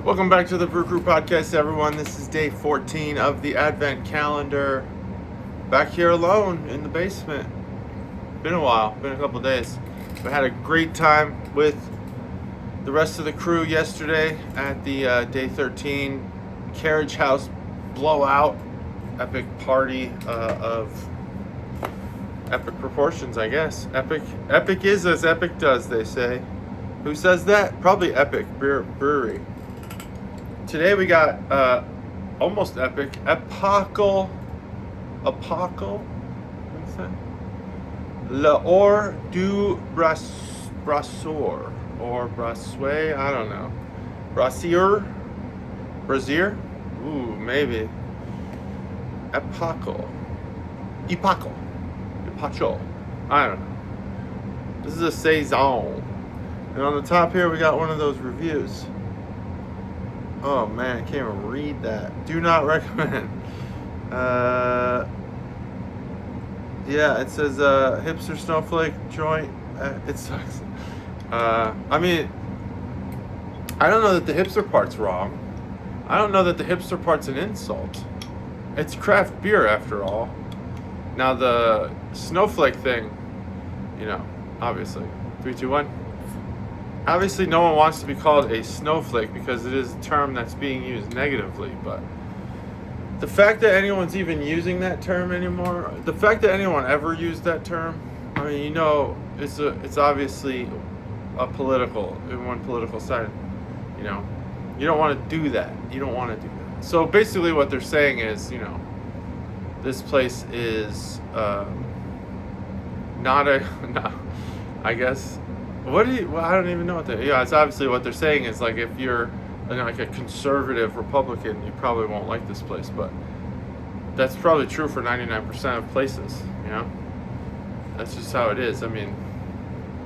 Welcome back to the Brew Crew Podcast, everyone. This is day 14 of the Advent calendar. Back here alone in the basement. Been a while, been a couple days. We had a great time with the rest of the crew yesterday at the day 13 Carriage House blowout. Epic party of epic proportions, I guess. Epic is as epic does, they say. Who says that? Probably Epic Brewery. Today we got almost epic Epochal. What's that? L'Or du Barasseur or Barasseur, I don't know. Barasseur? Ooh, maybe. Epochal. I don't know. This is a saison. And on the top here we got one of those reviews. Oh man, I can't even read that. Do not recommend. Yeah, it says hipster snowflake joint. It sucks. I mean, I don't know that the hipster part's wrong. I don't know that the hipster part's an insult. It's craft beer after all. Now the snowflake thing, obviously. 3, 2, 1. Obviously, no one wants to be called a snowflake because it is a term that's being used negatively, but the fact that anyone's even using that term anymore, the fact that anyone ever used that term, I mean, it's obviously a political, in one political side, you don't want to do that. You don't want to do that. So basically what they're saying is, this place is I guess, I don't even know it's obviously what they're saying is like if you're like a conservative Republican, you probably won't like this place, but that's probably true for 99% of places, That's just how it is. I mean,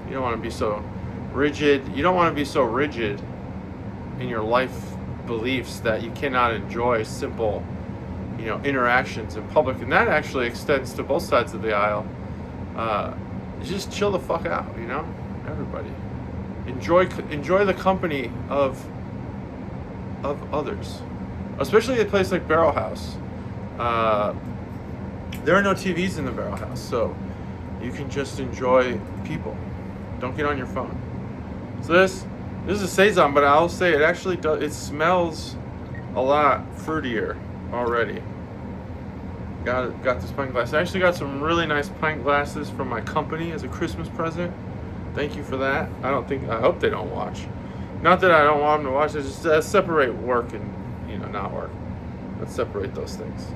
you don't want to be so rigid. You don't want to be so rigid in your life beliefs that you cannot enjoy simple, interactions in public, and that actually extends to both sides of the aisle. Just chill the fuck out, everybody. Enjoy the company of others, especially a place like Barrel House. There are no TVs in the Barrel House, so you can just enjoy people. Don't get on your phone. So this is a saison, but I'll say it actually does. It smells a lot fruitier already. Got this pint glass. I actually got some really nice pint glasses from my company as a Christmas present. Thank you for that. I hope they don't watch. Not that I don't want them to watch. It's just separate work and not work. Let's separate those things.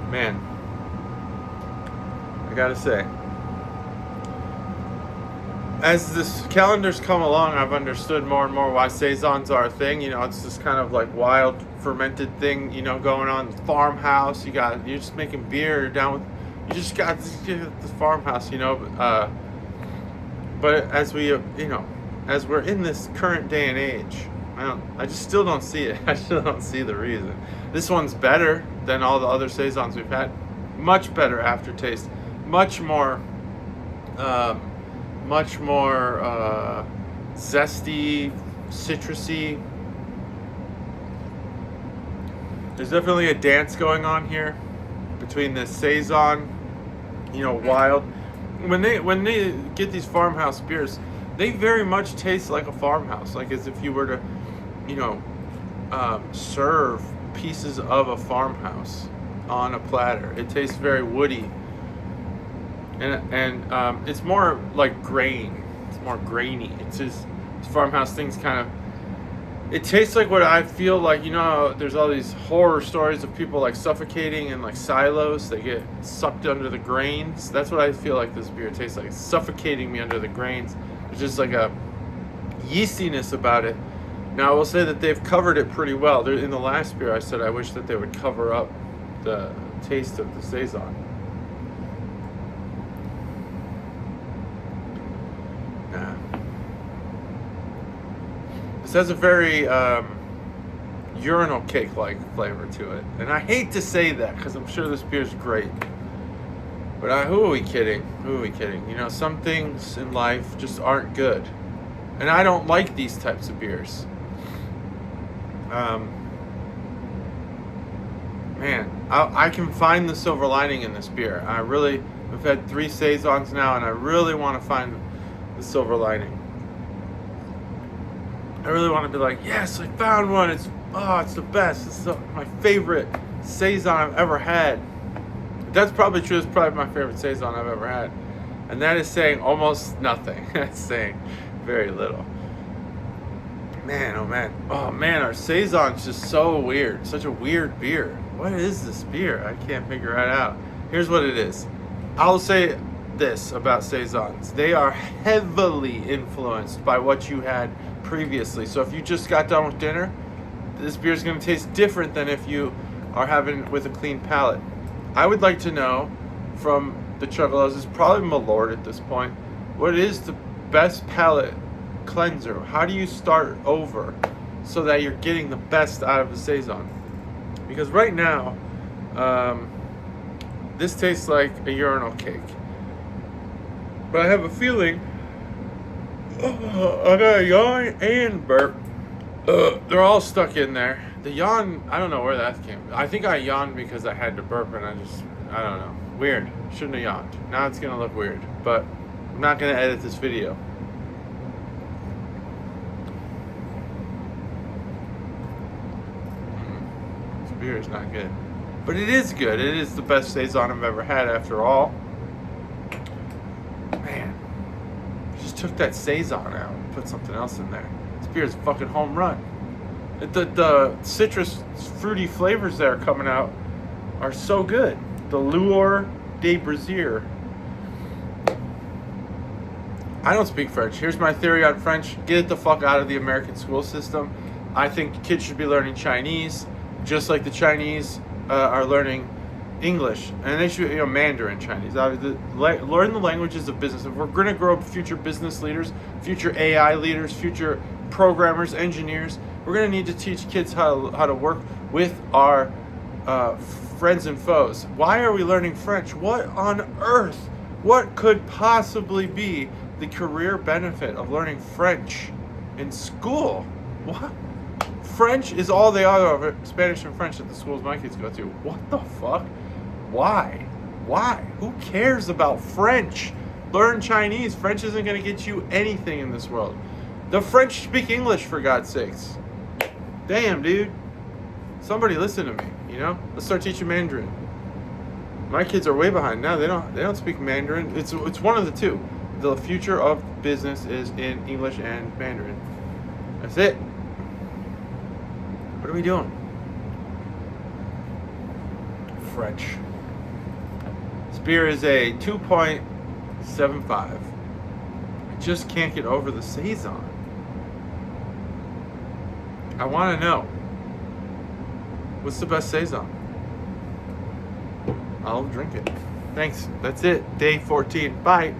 Man, I gotta say, as this calendar's come along, I've understood more and more why saisons are a thing. It's this kind of like wild fermented thing, going on. Farmhouse, you're just making beer. You're down with, you just got this farmhouse, But as we, as we're in this current day and age, I just still don't see it. I still don't see the reason. This one's better than all the other saisons we've had. Much better aftertaste. Much more zesty, citrusy. There's definitely a dance going on here between the saison, wild. When they get these farmhouse beers, they very much taste like a farmhouse, like as if you were to, serve pieces of a farmhouse on a platter. It tastes very woody. And it's more like grain. It's more grainy. It's just farmhouse things kind of. It tastes like what I feel like. There's all these horror stories of people like suffocating in like silos. They get sucked under the grains. That's what I feel like this beer tastes like. It's suffocating me under the grains. There's just like a yeastiness about it. Now I will say that they've covered it pretty well. In the last beer, I said I wish that they would cover up the taste of the saison. This has a very urinal cake-like flavor to it. And I hate to say that because I'm sure this beer's great. But who are we kidding? Some things in life just aren't good. And I don't like these types of beers. Man, I can find the silver lining in this beer. We've had 3 saisons now, and I really want to find the silver lining. I really want to be like, yes, I found one. It's the best. It's my favorite saison I've ever had. That's probably true. It's probably my favorite saison I've ever had. And that is saying almost nothing. That's saying very little. Man, oh man. Oh man, our saison's just so weird. Such a weird beer. What is this beer? I can't figure it out. Here's what it is. I'll say this about saisons. They are heavily influenced by what you had previously. So if you just got done with dinner, this beer is going to taste different than if you are having it with a clean palate. I would like to know from the Chuggalos, it's probably Malort at this point, what is the best palate cleanser? How do you start over so that you're getting the best out of a saison? Because right now, this tastes like a urinal cake. But I have a feeling I got a yawn and burp. They're all stuck in there. The yawn, I don't know where that came from. I think I yawned because I had to burp and I don't know. Weird. Shouldn't have yawned. Now it's going to look weird. But I'm not going to edit this video. This beer is not good. But it is good. It is the best saison I've ever had after all. Man. I just took that saison out and put something else in there. This beer is a fucking home run. The citrus fruity flavors that are coming out are so good. The Lueur de Brazier. I don't speak French. Here's my theory on French. Get it the fuck out of the American school system. I think kids should be learning Chinese, just like the Chinese are learning English, and they should, Mandarin Chinese. Learn the languages of business. If we're going to grow up future business leaders, future AI leaders, future programmers, engineers, we're going to need to teach kids how to work with our friends and foes. Why are we learning French? What on earth? What could possibly be the career benefit of learning French in school? What? French is all they are of it. Spanish and French at the schools my kids go to. What the fuck? Why? Who cares about French? Learn Chinese. French isn't going to get you anything in this world. The French speak English, for God's sakes. Damn, dude. Somebody listen to me, Let's start teaching Mandarin. My kids are way behind now. They don't speak Mandarin. It's one of the two. The future of business is in English and Mandarin. That's it. What are we doing? French. This beer is a 2.75. I just can't get over the saison. I want to know, what's the best saison? I'll drink it. Thanks. That's it. Day 14. Bye.